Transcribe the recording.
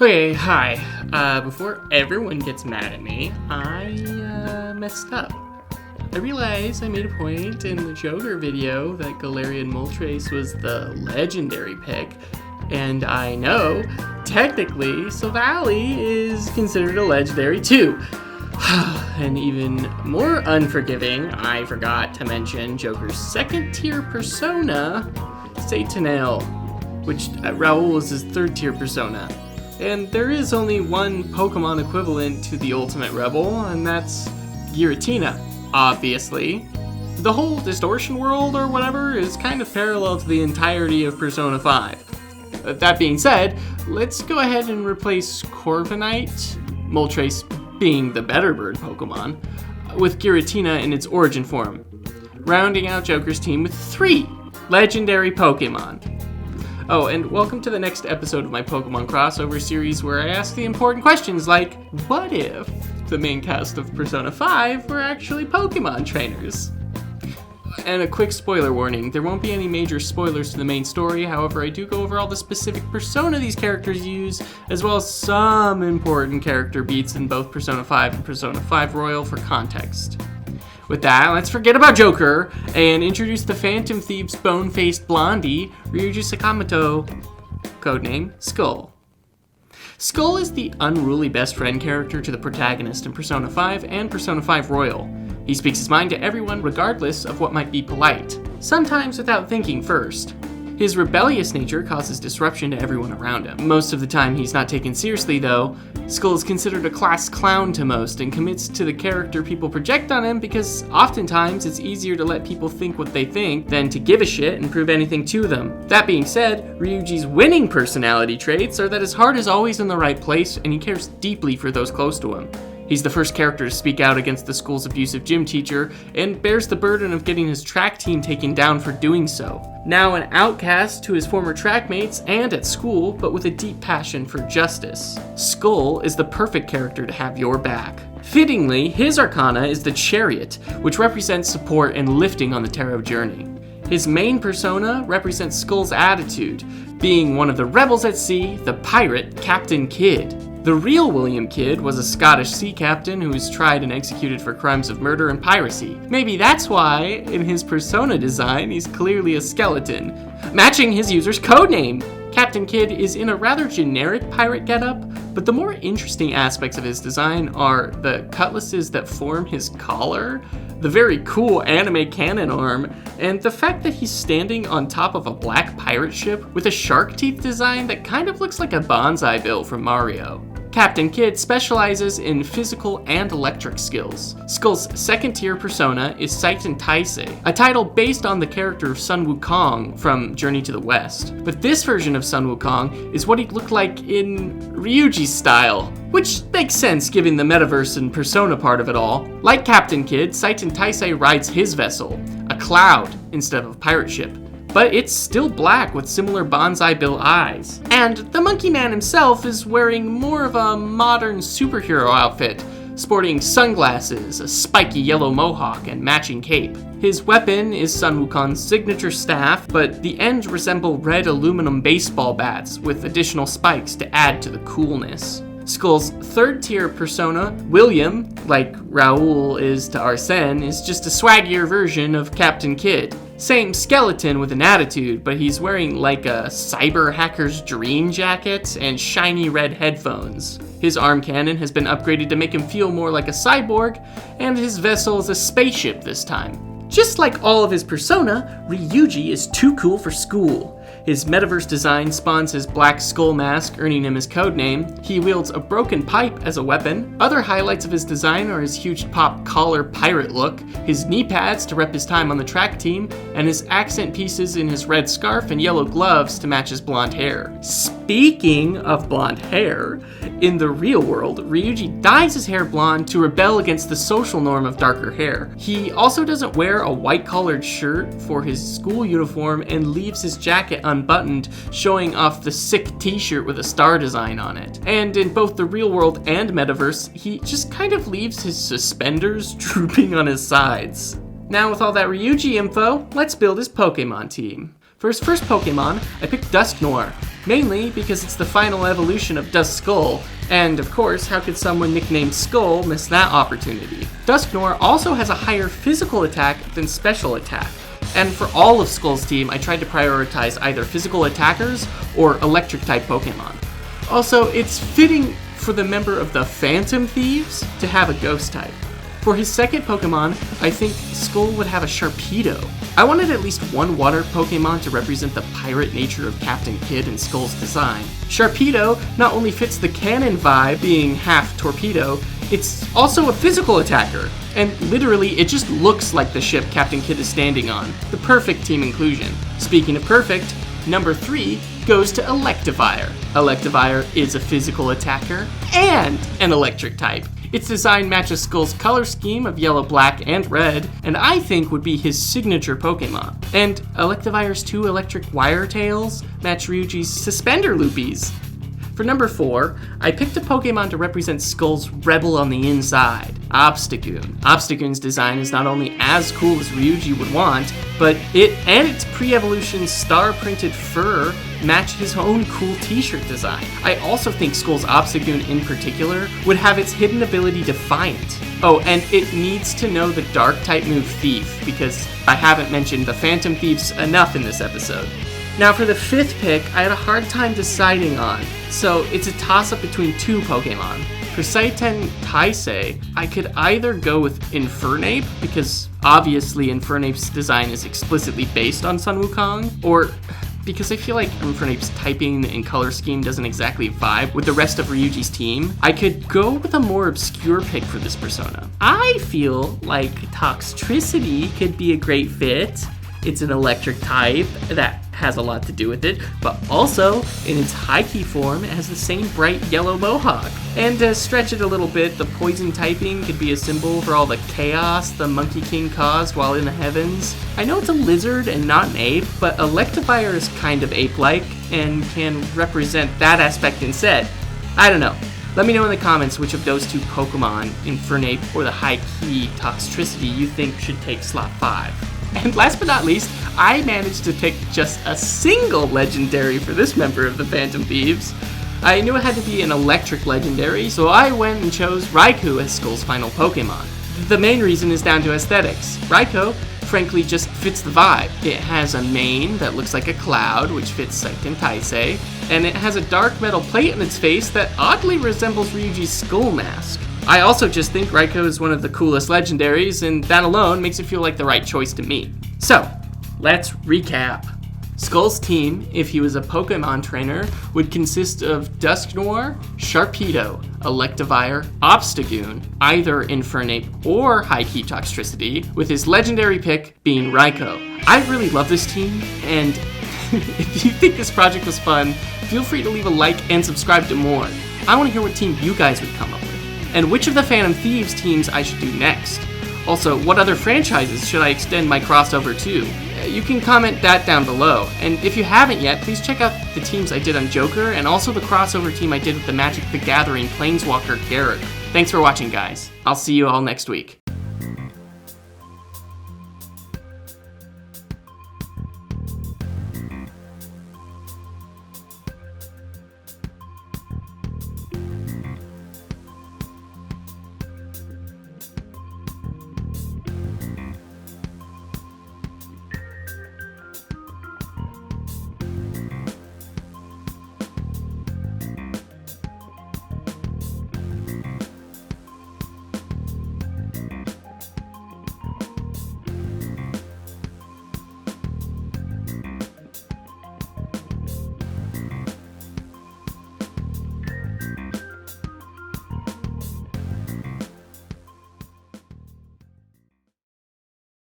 Okay, hi. Before everyone gets mad at me, I messed up. I realized I made a point in the Joker video that Galarian Moltres was the legendary pick, and I know, technically, Silvally is considered a legendary too. And even more unforgiving, I forgot to mention Joker's second tier persona, Satanel, which Raoul is his third tier persona. And there is only one Pokemon equivalent to the Ultimate Rebel, and that's Giratina, obviously. The whole Distortion world or whatever is kind of parallel to the entirety of Persona 5. That being said, let's go ahead and replace Corviknight, Moltres being the better bird Pokemon, with Giratina in its origin form, rounding out Joker's team with 3 legendary Pokemon. Oh, and welcome to the next episode of my Pokemon crossover series where I ask the important questions like, what if the main cast of Persona 5 were actually Pokemon trainers? And a quick spoiler warning, there won't be any major spoilers to the main story, however I do go over all the specific persona these characters use, as well as some important character beats in both Persona 5 and Persona 5 Royal for context. With that, let's forget about Joker and introduce the Phantom Thieves bone-faced blondie, Ryuji Sakamoto, codename Skull. Skull is the unruly best friend character to the protagonist in Persona 5 and Persona 5 Royal. He speaks his mind to everyone regardless of what might be polite, sometimes without thinking first. His rebellious nature causes disruption to everyone around him. Most of the time he's not taken seriously though. Skull is considered a class clown to most and commits to the character people project on him because oftentimes it's easier to let people think what they think than to give a shit and prove anything to them. That being said, Ryuji's winning personality traits are that his heart is always in the right place and he cares deeply for those close to him. He's the first character to speak out against the school's abusive gym teacher and bears the burden of getting his track team taken down for doing so. Now an outcast to his former track mates and at school, but with a deep passion for justice. Skull is the perfect character to have your back. Fittingly, his arcana is the Chariot, which represents support and lifting on the tarot journey. His main persona represents Skull's attitude, being one of the rebels at sea, the pirate Captain Kidd. The real William Kidd was a Scottish sea captain who was tried and executed for crimes of murder and piracy. Maybe that's why, in his persona design, he's clearly a skeleton, matching his user's codename. Captain Kidd is in a rather generic pirate getup, but the more interesting aspects of his design are the cutlasses that form his collar, the very cool anime cannon arm, and the fact that he's standing on top of a black pirate ship with a shark teeth design that kind of looks like a bonsai bill from Mario. Captain Kidd specializes in physical and electric skills. Skull's second tier persona is Seitan Taisei, a title based on the character of Sun Wukong from Journey to the West. But this version of Sun Wukong is what he'd look like in Ryuji's style, which makes sense given the metaverse and persona part of it all. Like Captain Kidd, Seitan Taisei rides his vessel, a cloud instead of a pirate ship. But it's still black with similar bonsai bill eyes. And the Monkey Man himself is wearing more of a modern superhero outfit, sporting sunglasses, a spiky yellow mohawk, and matching cape. His weapon is Sun Wukong's signature staff, but the ends resemble red aluminum baseball bats with additional spikes to add to the coolness. Skull's third tier persona, William, like Raoul is to Arsene, is just a swaggier version of Captain Kidd. Same skeleton with an attitude, but he's wearing like a cyber hacker's dream jacket and shiny red headphones. His arm cannon has been upgraded to make him feel more like a cyborg, and his vessel is a spaceship this time. Just like all of his persona, Ryuji is too cool for school. His metaverse design spawns his black skull mask, earning him his codename. He wields a broken pipe as a weapon. Other highlights of his design are his huge pop collar pirate look, his knee pads to rep his time on the track team, and his accent pieces in his red scarf and yellow gloves to match his blonde hair. Speaking of blonde hair, in the real world, Ryuji dyes his hair blonde to rebel against the social norm of darker hair. He also doesn't wear a white-collared shirt for his school uniform and leaves his jacket unbuttoned, showing off the sick t-shirt with a star design on it. And in both the real world and metaverse, he just kind of leaves his suspenders drooping on his sides. Now with all that Ryuji info, let's build his Pokemon team. For his first Pokemon, I picked Dusknoir, mainly because it's the final evolution of Duskull, and of course, how could someone nicknamed Skull miss that opportunity? Dusknoir also has a higher physical attack than special attack, and for all of Skull's team, I tried to prioritize either physical attackers or electric-type Pokemon. Also, it's fitting for the member of the Phantom Thieves to have a ghost type. For his second Pokemon, I think Skull would have a Sharpedo. I wanted at least one water Pokemon to represent the pirate nature of Captain Kidd and Skull's design. Sharpedo not only fits the canon vibe, being half torpedo, it's also a physical attacker, and literally it just looks like the ship Captain Kidd is standing on. The perfect team inclusion. Speaking of perfect, number 3 goes to Electivire. Electivire is a physical attacker and an electric type. Its design matches Skull's color scheme of yellow, black, and red, and I think would be his signature Pokemon. And Electivire's 2 electric wire tails match Ryuji's suspender loopies. For number 4, I picked a Pokemon to represent Skull's rebel on the inside, Obstagoon. Obstagoon's design is not only as cool as Ryuji would want, but it and its pre-evolution star-printed fur match his own cool t-shirt design. I also think Skull's Obstagoon in particular would have its hidden ability Defiant. Oh, and it needs to know the dark-type move Thief, because I haven't mentioned the Phantom Thieves enough in this episode. Now for the 5th pick, I had a hard time deciding on, so it's a toss-up between 2 Pokemon. For Saiten Taisei, I could either go with Infernape, because obviously Infernape's design is explicitly based on Sun Wukong, or because I feel like Infernape's typing and color scheme doesn't exactly vibe with the rest of Ryuji's team, I could go with a more obscure pick for this persona. I feel like Toxtricity could be a great fit. It's an electric type that has a lot to do with it, but also, in its high-key form, it has the same bright yellow mohawk. And to stretch it a little bit, the poison typing could be a symbol for all the chaos the Monkey King caused while in the heavens. I know it's a lizard and not an ape, but Electivire is kind of ape-like and can represent that aspect instead. I don't know. Let me know in the comments which of those 2 Pokemon, Infernape or the high-key Toxtricity, you think should take slot 5. And last but not least, I managed to pick just a single legendary for this member of the Phantom Thieves. I knew it had to be an electric legendary, so I went and chose Raikou as Skull's final Pokemon. The main reason is down to aesthetics. Raikou, frankly, just fits the vibe. It has a mane that looks like a cloud, which fits Saiten Taisei, and it has a dark metal plate on its face that oddly resembles Ryuji's skull mask. I also just think Raikou is one of the coolest legendaries, and that alone makes it feel like the right choice to me. So, let's recap. Skull's team, if he was a Pokemon trainer, would consist of Dusknoir, Sharpedo, Electivire, Obstagoon, either Infernape or high-key Toxtricity, with his legendary pick being Raikou. I really love this team, and if you think this project was fun, feel free to leave a like and subscribe to more. I want to hear what team you guys would come up with, and which of the Phantom Thieves teams I should do next. Also, what other franchises should I extend my crossover to? You can comment that down below, and if you haven't yet, please check out the teams I did on Joker, and also the crossover team I did with the Magic the Gathering Planeswalker Garrett. Thanks for watching, guys. I'll see you all next week.